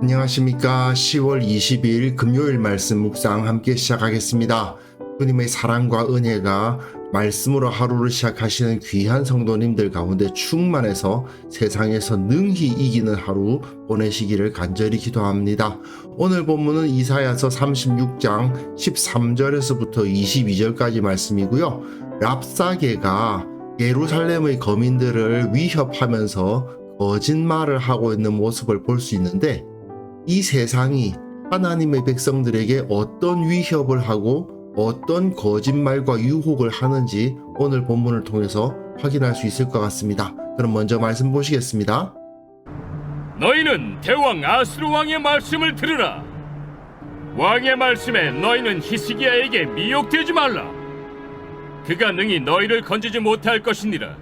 안녕하십니까. 10월 20일 금요일 말씀 묵상 함께 시작하겠습니다. 주님의 사랑과 은혜가 말씀으로 하루를 시작하시는 귀한 성도님들 가운데 충만해서 세상에서 능히 이기는 하루 보내시기를 간절히 기도합니다. 오늘 본문은 이사야서 36장 13절에서부터 22절까지 말씀이고요. 랍사게가 예루살렘의 거민들을 위협하면서 거짓말을 하고 있는 모습을 볼 수 있는데, 이 세상이 하나님의 백성들에게 어떤 위협을 하고 어떤 거짓말과 유혹을 하는지 오늘 본문을 통해서 확인할 수 있을 것 같습니다. 그럼 먼저 말씀 보시겠습니다. 너희는 대왕 아수르 왕의 말씀을 들으라. 왕의 말씀에 너희는 히스기야에게 미혹되지 말라. 그가 능히 너희를 건지지 못할 것이니라.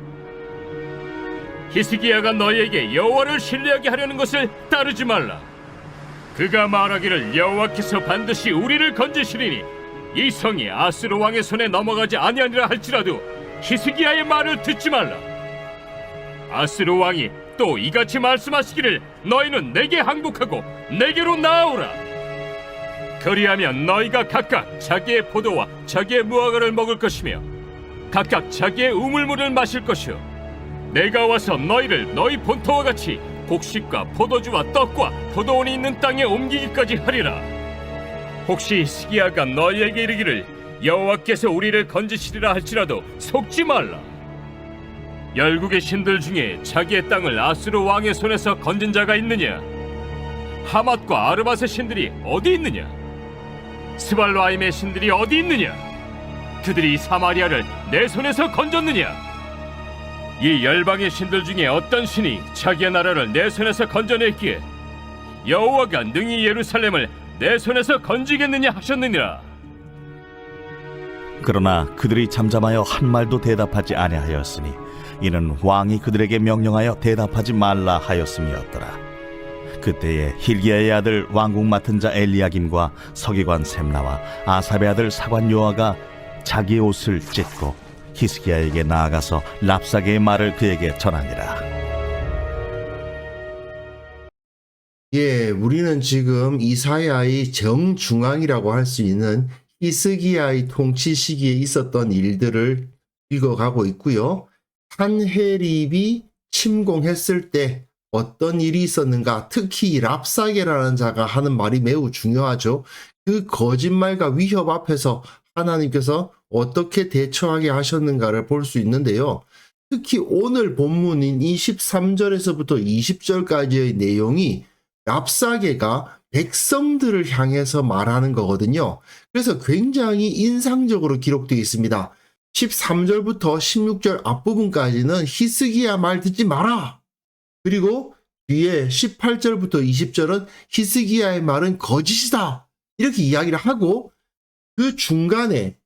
히스기야가 너희에게 여호와를 신뢰하게 하려는 것을 따르지 말라. 그가 말하기를 여호와께서 반드시 우리를 건지시리니 이 성이 아수르 왕의 손에 넘어가지 아니하니라 할지라도 히스기야의 말을 듣지 말라. 아수르 왕이 또 이같이 말씀하시기를 너희는 내게 항복하고 내게로 나아오라. 그리하면 너희가 각각 자기의 포도와 자기의 무화과를 먹을 것이며 각각 자기의 우물물을 마실 것이요 내가 와서 너희를 너희 본토와 같이 곡식과 포도주와 떡과 포도원이 있는 땅에 옮기기까지 하리라. 혹시 히스기야가 너희에게 이르기를 여호와께서 우리를 건지시리라 할지라도 속지 말라. 열국의 신들 중에 자기의 땅을 아수르 왕의 손에서 건진 자가 있느냐? 하맛과 아르밧의 신들이 어디 있느냐? 스발라임의 신들이 어디 있느냐? 그들이 사마리아를 내 손에서 건졌느냐? 이 열방의 신들 중에 어떤 신이 자기의 나라를 내 손에서 건져냈기에 여호와가 능히 예루살렘을 내 손에서 건지겠느냐 하셨느니라. 그러나 그들이 잠잠하여 한 말도 대답하지 아니하였으니 이는 왕이 그들에게 명령하여 대답하지 말라 하였음이었더라. 그때에 힐기야의 아들 왕궁 맡은 자 엘리야김과 서기관 셈나와 아삽의 아들 사관 요아가 자기 옷을 찢고 히스기야에게 나아가서 랍사게의 말을 그에게 전하니라. 우리는 지금 이사야의 정중앙이라고 할 수 있는 히스기야의 통치 시기에 있었던 일들을 읽어가고 있고요. 산헤립이 침공했을 때 어떤 일이 있었는가, 특히 랍사게라는 자가 하는 말이 매우 중요하죠. 그 거짓말과 위협 앞에서 하나님께서 어떻게 대처하게 하셨는가를 볼 수 있는데요. 특히 오늘 본문인 이 13절에서부터 20절까지의 내용이 랍사게가 백성들을 향해서 말하는 거거든요. 그래서 굉장히 인상적으로 기록되어 있습니다. 13절부터 16절 앞부분까지는 히스기야 말 듣지 마라. 그리고 뒤에 18절부터 20절은 히스기야의 말은 거짓이다. 이렇게 이야기를 하고 그 중간에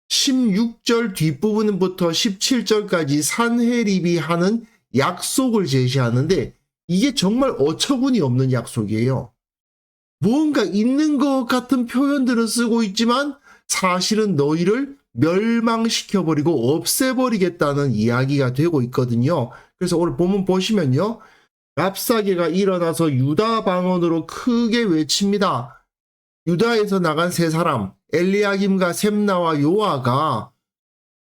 16절 뒷부분부터 17절까지 산헤립이 하는 약속을 제시하는데 이게 정말 어처구니 없는 약속이에요. 무언가 있는 것 같은 표현들은 쓰고 있지만 사실은 너희를 멸망시켜버리고 없애버리겠다는 이야기가 되고 있거든요. 그래서 오늘 본문 보시면요. 랍사게가 일어나서 유다 방언으로 크게 외칩니다. 유다에서 나간 세 사람 엘리야김과 셈나와 요아가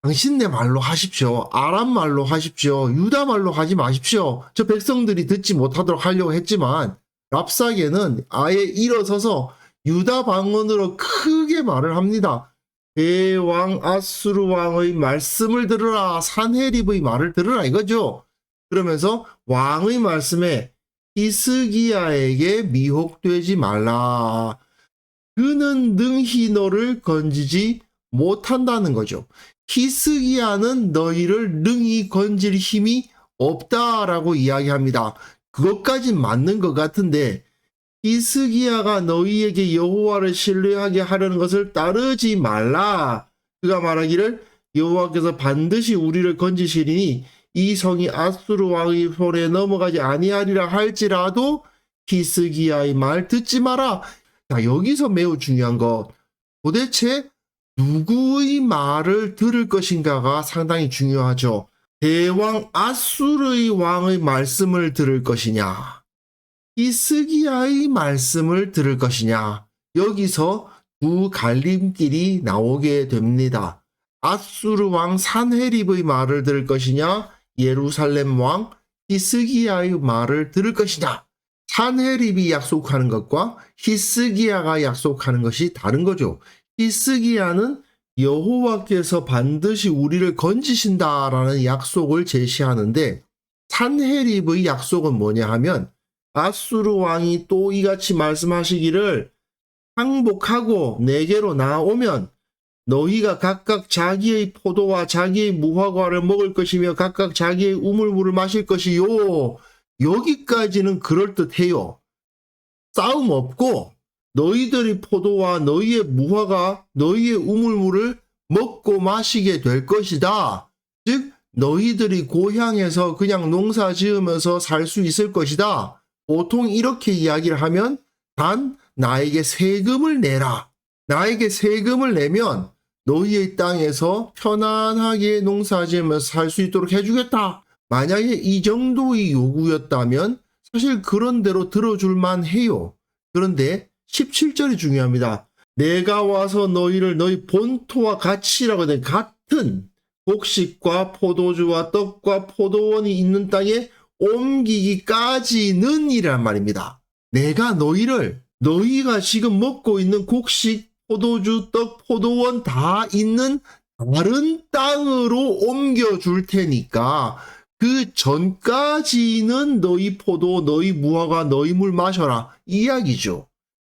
당신네 말로 하십시오. 아람 말로 하십시오. 유다 말로 하지 마십시오. 저 백성들이 듣지 못하도록 하려고 했지만 랍사게는 아예 일어서서 유다 방언으로 크게 말을 합니다. 대왕 아수르 왕의 말씀을 들으라. 산헤립의 말을 들으라 이거죠. 그러면서 왕의 말씀에 히스기야에게 미혹되지 말라. 그는 능히 너를 건지지 못한다는 거죠. 히스기야는 너희를 능히 건질 힘이 없다라고 이야기합니다. 그것까진 맞는 것 같은데 히스기야가 너희에게 여호와를 신뢰하게 하려는 것을 따르지 말라. 그가 말하기를 여호와께서 반드시 우리를 건지시리니 이 성이 아수르 왕의 손에 넘어가지 아니하리라 할지라도 히스기야의 말 듣지 마라. 자, 여기서 매우 중요한 것, 도대체 누구의 말을 들을 것인가가 상당히 중요하죠. 대왕 아수르의 왕의 말씀을 들을 것이냐, 히스기야의 말씀을 들을 것이냐. 여기서 두 갈림길이 나오게 됩니다. 아수르 왕 산헤립의 말을 들을 것이냐, 예루살렘 왕 히스기야의 말을 들을 것이냐. 산헤립이 약속하는 것과 히스기야가 약속하는 것이 다른 거죠. 히스기야는 여호와께서 반드시 우리를 건지신다라는 약속을 제시하는데, 산헤립의 약속은 뭐냐 하면 아수르 왕이 또 이같이 말씀하시기를 항복하고 내게로 나오면 너희가 각각 자기의 포도와 자기의 무화과를 먹을 것이며 각각 자기의 우물물을 마실 것이요. 여기까지는 그럴듯해요. 싸움 없고 너희들이 포도와 너희의 무화과, 너희의 우물물을 먹고 마시게 될 것이다. 즉 너희들이 고향에서 그냥 농사 지으면서 살 수 있을 것이다. 보통 이렇게 이야기를 하면 단 나에게 세금을 내라. 나에게 세금을 내면 너희의 땅에서 편안하게 농사 지으면서 살 수 있도록 해주겠다. 만약에 이 정도의 요구였다면 사실 그런 대로 들어줄 만해요. 그런데 17절이 중요합니다. 내가 와서 너희를 너희 본토와 같이라고 된 같은 곡식과 포도주와 떡과 포도원이 있는 땅에 옮기기까지는 이란 말입니다. 내가 너희를 너희가 지금 먹고 있는 곡식, 포도주, 떡, 포도원 다 있는 다른 땅으로 옮겨줄 테니까 그 전까지는 너희 포도, 너희 무화과, 너희 물 마셔라 이야기죠.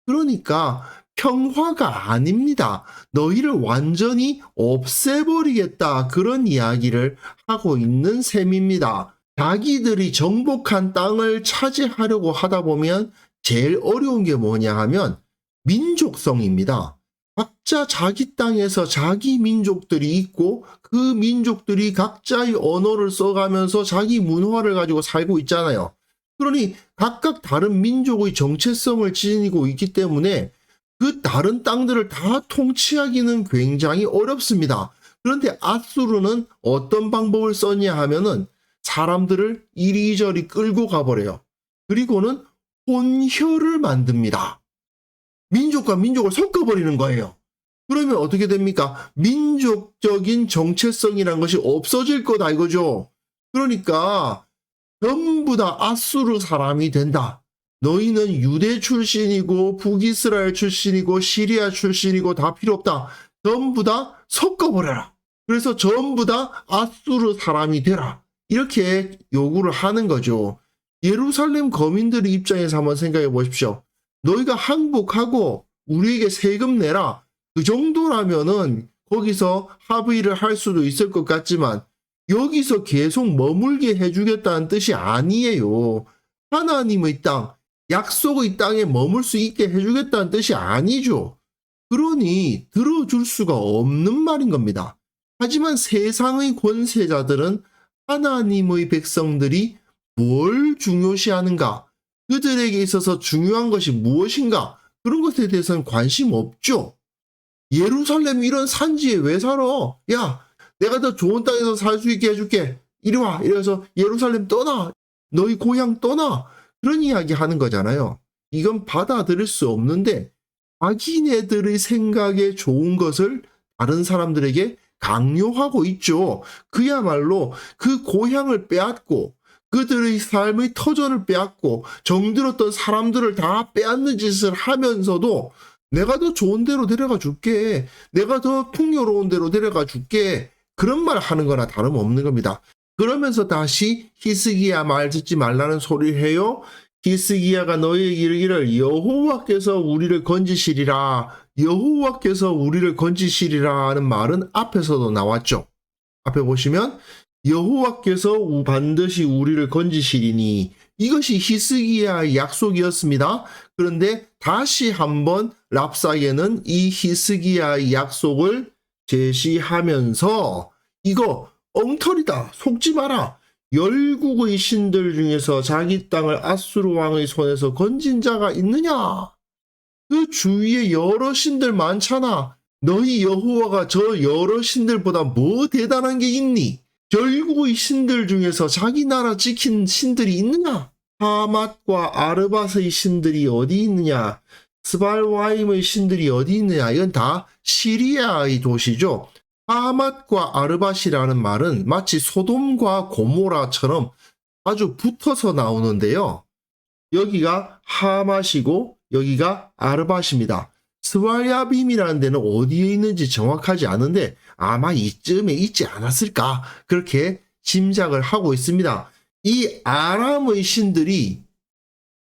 그러니까 평화가 아닙니다. 너희를 완전히 없애버리겠다 그런 이야기를 하고 있는 셈입니다. 자기들이 정복한 땅을 차지하려고 하다 보면 제일 어려운 게 뭐냐 하면 민족성입니다. 각자 자기 땅에서 자기 민족들이 있고 그 민족들이 각자의 언어를 써가면서 자기 문화를 가지고 살고 있잖아요. 그러니 각각 다른 민족의 정체성을 지니고 있기 때문에 그 다른 땅들을 다 통치하기는 굉장히 어렵습니다. 그런데 아수르는 어떤 방법을 썼냐 하면은 사람들을 이리저리 끌고 가버려요. 그리고는 혼혈을 만듭니다. 민족과 민족을 섞어버리는 거예요. 그러면 어떻게 됩니까? 민족적인 정체성이란 것이 없어질 거다 이거죠. 그러니까 전부 다 아수르 사람이 된다. 너희는 유대 출신이고 북이스라엘 출신이고 시리아 출신이고 다 필요 없다. 전부 다 섞어버려라. 그래서 전부 다 아수르 사람이 되라. 이렇게 요구를 하는 거죠. 예루살렘 거민들의 입장에서 한번 생각해 보십시오. 너희가 항복하고 우리에게 세금 내라. 그 정도라면은 거기서 합의를 할 수도 있을 것 같지만 여기서 계속 머물게 해주겠다는 뜻이 아니에요. 하나님의 땅, 약속의 땅에 머물 수 있게 해주겠다는 뜻이 아니죠. 그러니 들어줄 수가 없는 말인 겁니다. 하지만 세상의 권세자들은 하나님의 백성들이 뭘 중요시하는가, 그들에게 있어서 중요한 것이 무엇인가, 그런 것에 대해서는 관심 없죠. 예루살렘 이런 산지에 왜 살아? 야, 내가 더 좋은 땅에서 살 수 있게 해줄게. 이리 와. 이래서 예루살렘 떠나. 너희 고향 떠나. 그런 이야기 하는 거잖아요. 이건 받아들일 수 없는데 자기네들의 생각에 좋은 것을 다른 사람들에게 강요하고 있죠. 그야말로 그 고향을 빼앗고 그들의 삶의 터전을 빼앗고 정들었던 사람들을 다 빼앗는 짓을 하면서도 내가 더 좋은 데로 데려가 줄게. 내가 더 풍요로운 데로 데려가 줄게. 그런 말 하는 거나 다름없는 겁니다. 그러면서 다시 히스기야 말 듣지 말라는 소리를 해요. 히스기야가 너희에게 이르기를 여호와께서 우리를 건지시리라. 여호와께서 우리를 건지시리라 하는 말은 앞에서도 나왔죠. 앞에 보시면 여호와께서 반드시 우리를 건지시리니 이것이 히스기야의 약속이었습니다. 그런데 다시 한번 랍사게는 이 히스기야의 약속을 제시하면서 이거 엉터리다. 속지 마라. 열국의 신들 중에서 자기 땅을 아수르 왕의 손에서 건진 자가 있느냐? 그 주위에 여러 신들 많잖아. 너희 여호와가 저 여러 신들보다 뭐 대단한 게 있니? 열국의 신들 중에서 자기 나라 지킨 신들이 있느냐? 하맛과 아르밧의 신들이 어디 있느냐, 스발와임의 신들이 어디 있느냐, 이건 다 시리아의 도시죠. 하맛과 아르밧이라는 말은 마치 소돔과 고모라처럼 아주 붙어서 나오는데요. 여기가 하맛이고 여기가 아르밧입니다. 스왈야빔이라는 데는 어디에 있는지 정확하지 않은데 아마 이쯤에 있지 않았을까, 그렇게 짐작을 하고 있습니다. 이 아람의 신들이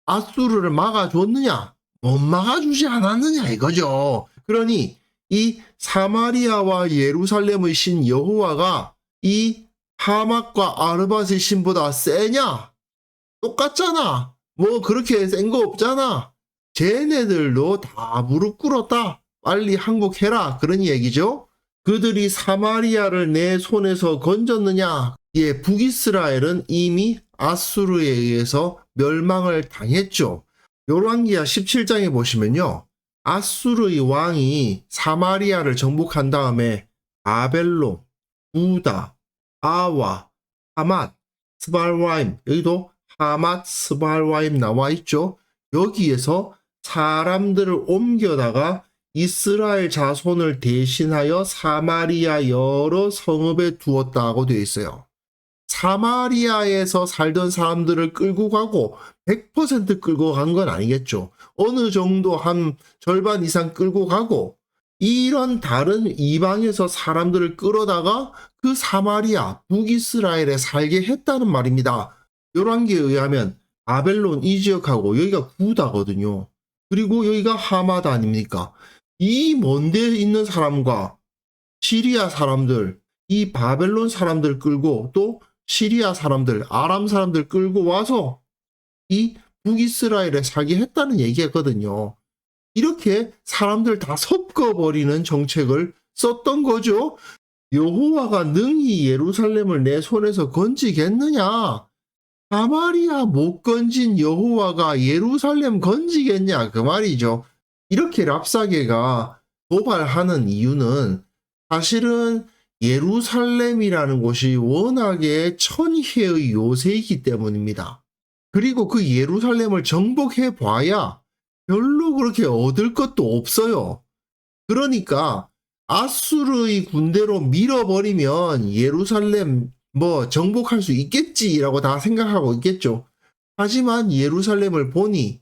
아수르를 막아줬느냐, 못 막아주지 않았느냐 이거죠. 그러니 이 사마리아와 예루살렘의 신 여호와가 이 하맛과 아르밧의 신보다 세냐? 똑같잖아. 뭐 그렇게 센 거 없잖아. 쟤네들도 다 무릎 꿇었다. 빨리 항복해라. 그런 얘기죠. 그들이 사마리아를 내 손에서 건졌느냐? 예, 북이스라엘은 이미 아수르에 의해서 멸망을 당했죠. 열왕기하 17장에 보시면요, 아수르의 왕이 사마리아를 정복한 다음에 바벨론, 부다, 아와, 하맛, 스발와임, 여기도 하맛, 스발와임 나와 있죠. 여기에서 사람들을 옮겨다가 이스라엘 자손을 대신하여 사마리아 여러 성읍에 두었다고 되어 있어요. 사마리아에서 살던 사람들을 끌고 가고 100% 끌고 간 건 아니겠죠. 어느 정도 한 절반 이상 끌고 가고, 이런 다른 이방에서 사람들을 끌어다가 그 사마리아, 북이스라엘에 살게 했다는 말입니다. 열왕기에 의하면 바벨론 이 지역하고 여기가 구다거든요. 그리고 여기가 하마다 아닙니까? 이 먼 데에 있는 사람과 시리아 사람들, 이 바벨론 사람들 끌고 또 시리아 사람들, 아람 사람들 끌고 와서 이 북이스라엘에 살게 했다는 얘기였거든요. 이렇게 사람들 다 섞어버리는 정책을 썼던 거죠. 여호와가 능히 예루살렘을 내 손에서 건지겠느냐? 사마리아 못 건진 여호와가 예루살렘 건지겠냐, 그 말이죠. 이렇게 랍사게가 도발하는 이유는 사실은 예루살렘이라는 곳이 워낙에 천혜의 요새이기 때문입니다. 그리고 그 예루살렘을 정복해 봐야 별로 그렇게 얻을 것도 없어요. 그러니까 아수르의 군대로 밀어버리면 예루살렘 뭐 정복할 수 있겠지라고 다 생각하고 있겠죠. 하지만 예루살렘을 보니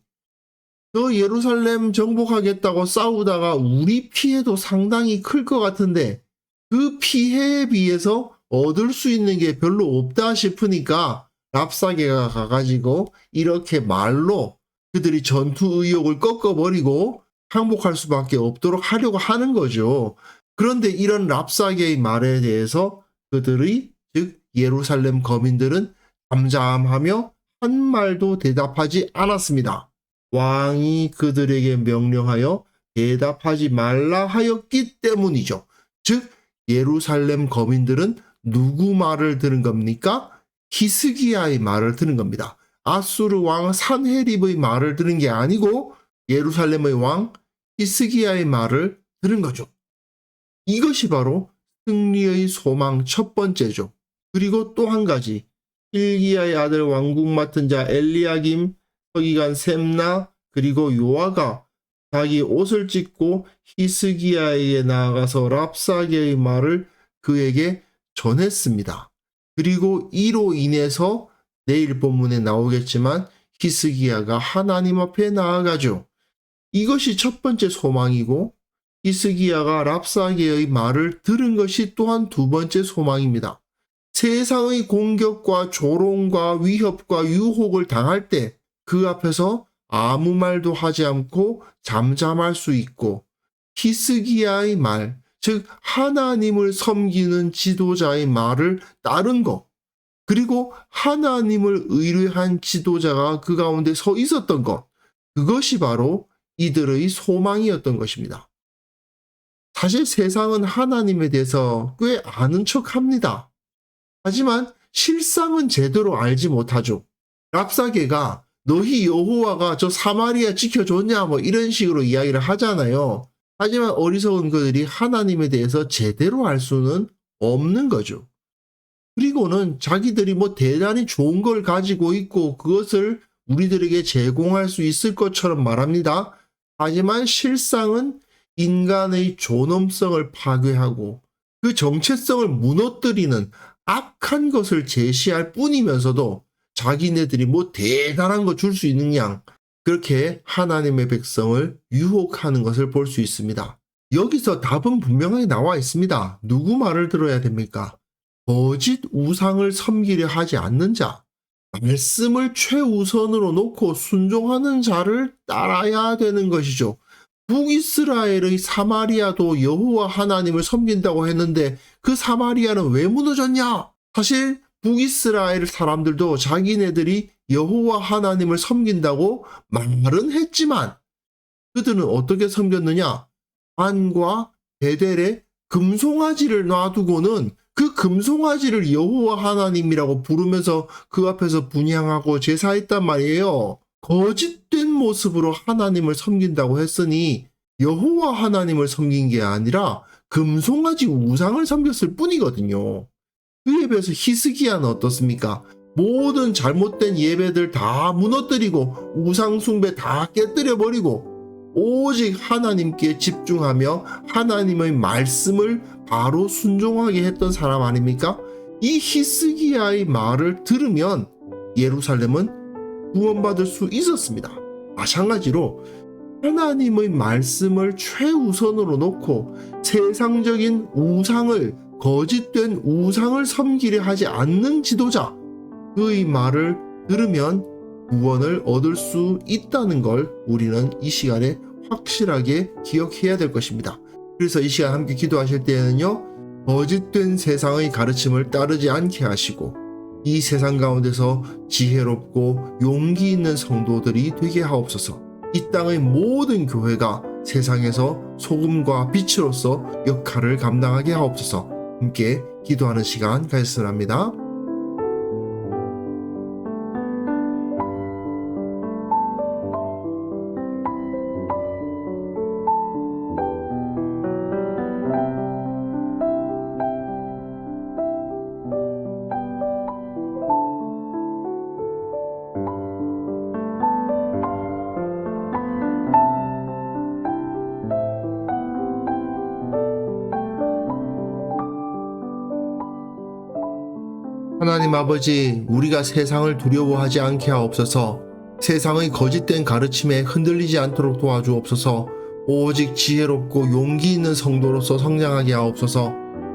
저 예루살렘 정복하겠다고 싸우다가 우리 피해도 상당히 클 것 같은데 그 피해에 비해서 얻을 수 있는 게 별로 없다 싶으니까 랍사게가 가가지고 이렇게 말로 그들이 전투 의욕을 꺾어버리고 항복할 수밖에 없도록 하려고 하는 거죠. 그런데 이런 랍사게의 말에 대해서 그들의, 즉 예루살렘 거민들은 잠잠하며 한 말도 대답하지 않았습니다. 왕이 그들에게 명령하여 대답하지 말라 하였기 때문이죠. 즉 예루살렘 거민들은 누구 말을 들은 겁니까? 히스기야의 말을 들은 겁니다. 아수르 왕 산헤립의 말을 들은 게 아니고 예루살렘의 왕 히스기야의 말을 들은 거죠. 이것이 바로 승리의 소망 첫 번째죠. 그리고 또 한 가지, hil기야의 아들 왕국 맡은 자 엘리야김, 서기관 셈나, 그리고 요아가 자기 옷을 찢고 히스기야에게 나아가서 랍사게의 말을 그에게 전했습니다. 그리고 이로 인해서 내일 본문에 나오겠지만 히스기야가 하나님 앞에 나아가죠. 이것이 첫 번째 소망이고, 히스기야가 랍사게의 말을 들은 것이 또한 두 번째 소망입니다. 세상의 공격과 조롱과 위협과 유혹을 당할 때 그 앞에서 아무 말도 하지 않고 잠잠할 수 있고, 히스기야의 말, 즉 하나님을 섬기는 지도자의 말을 따른 것, 그리고 하나님을 의뢰한 지도자가 그 가운데 서 있었던 것, 그것이 바로 이들의 소망이었던 것입니다. 사실 세상은 하나님에 대해서 꽤 아는 척합니다. 하지만 실상은 제대로 알지 못하죠. 랍사게가 너희 여호와가 저 사마리아 지켜줬냐 뭐 이런 식으로 이야기를 하잖아요. 하지만 어리석은 그들이 하나님에 대해서 제대로 알 수는 없는 거죠. 그리고는 자기들이 뭐 대단히 좋은 걸 가지고 있고 그것을 우리들에게 제공할 수 있을 것처럼 말합니다. 하지만 실상은 인간의 존엄성을 파괴하고 그 정체성을 무너뜨리는 악한 것을 제시할 뿐이면서도 자기네들이 뭐 대단한 거 줄 수 있는 양 그렇게 하나님의 백성을 유혹하는 것을 볼 수 있습니다. 여기서 답은 분명하게 나와 있습니다. 누구 말을 들어야 됩니까? 거짓 우상을 섬기려 하지 않는 자, 말씀을 최우선으로 놓고 순종하는 자를 따라야 되는 것이죠. 북이스라엘의 사마리아도 여호와 하나님을 섬긴다고 했는데 그 사마리아는 왜 무너졌냐? 사실 북이스라엘 사람들도 자기네들이 여호와 하나님을 섬긴다고 말은 했지만 그들은 어떻게 섬겼느냐? 단과 베델에 금송아지를 놔두고는 그 금송아지를 여호와 하나님이라고 부르면서 그 앞에서 분향하고 제사했단 말이에요. 거짓된 모습으로 하나님을 섬긴다고 했으니 여호와 하나님을 섬긴 게 아니라 금송아지 우상을 섬겼을 뿐이거든요. 그에 비해서 히스기야는 어떻습니까? 모든 잘못된 예배들 다 무너뜨리고 우상 숭배 다 깨뜨려버리고 오직 하나님께 집중하며 하나님의 말씀을 바로 순종하게 했던 사람 아닙니까? 이 히스기야의 말을 들으면 예루살렘은 구원받을 수 있었습니다. 마찬가지로 하나님의 말씀을 최우선으로 놓고 세상적인 우상을 거짓된 우상을 섬기려 하지 않는 지도자 그의 말을 들으면 구원을 얻을 수 있다는 걸 우리는 이 시간에 확실하게 기억해야 될 것입니다. 그래서 이 시간 함께 기도하실 때에는요, 거짓된 세상의 가르침을 따르지 않게 하시고 이 세상 가운데서 지혜롭고 용기 있는 성도들이 되게 하옵소서. 이 땅의 모든 교회가 세상에서 소금과 빛으로서 역할을 감당하게 하옵소서. 함께 기도하는 시간 가졌습니다. 하나님 아버지, 우리가 세상을 두려워하지 않게 하옵소서. 세상의 거짓된 가르침에 흔들리지 않도록 도와주옵소서. 오직 지혜롭고 용기 있는 성도로서 성장하게 하옵소서.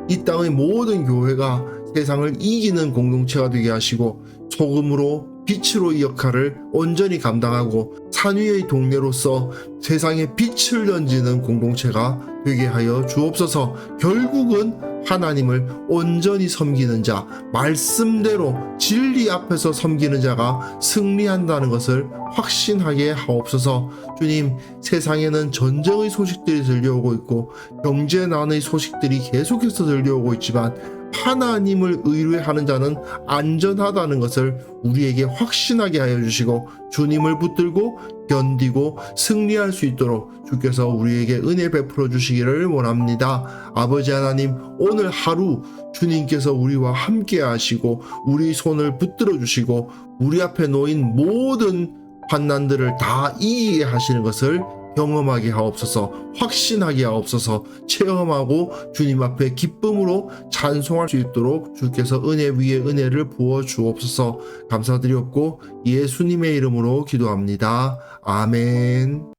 이 땅의 모든 교회가 세상을 이기는 공동체가 되게 하시고 소금으로 빛으로 이 역할을 온전히 감당하고 산 위의 동네로서 세상에 빛을 던지는 공동체가 되게 하여 주옵소서. 결국은 하나님을 온전히 섬기는 자, 말씀대로 진리 앞에서 섬기는 자가 승리한다는 것을 확신하게 하옵소서. 주님, 세상에는 전쟁의 소식들이 들려오고 있고 경제난의 소식들이 계속해서 들려오고 있지만 하나님을 의뢰하는 자는 안전하다는 것을 우리에게 확신하게 하여 주시고 주님을 붙들고 견디고 승리할 수 있도록 주께서 우리에게 은혜 베풀어 주시기를 원합니다. 아버지 하나님, 오늘 하루 주님께서 우리와 함께 하시고 우리 손을 붙들어 주시고 우리 앞에 놓인 모든 환난들을 다 이기게 하시는 것을 경험하게 하옵소서. 확신하게 하옵소서. 체험하고 주님 앞에 기쁨으로 찬송할 수 있도록 주께서 은혜 위에 은혜를 부어 주옵소서. 감사드리옵고 예수님의 이름으로 기도합니다. 아멘.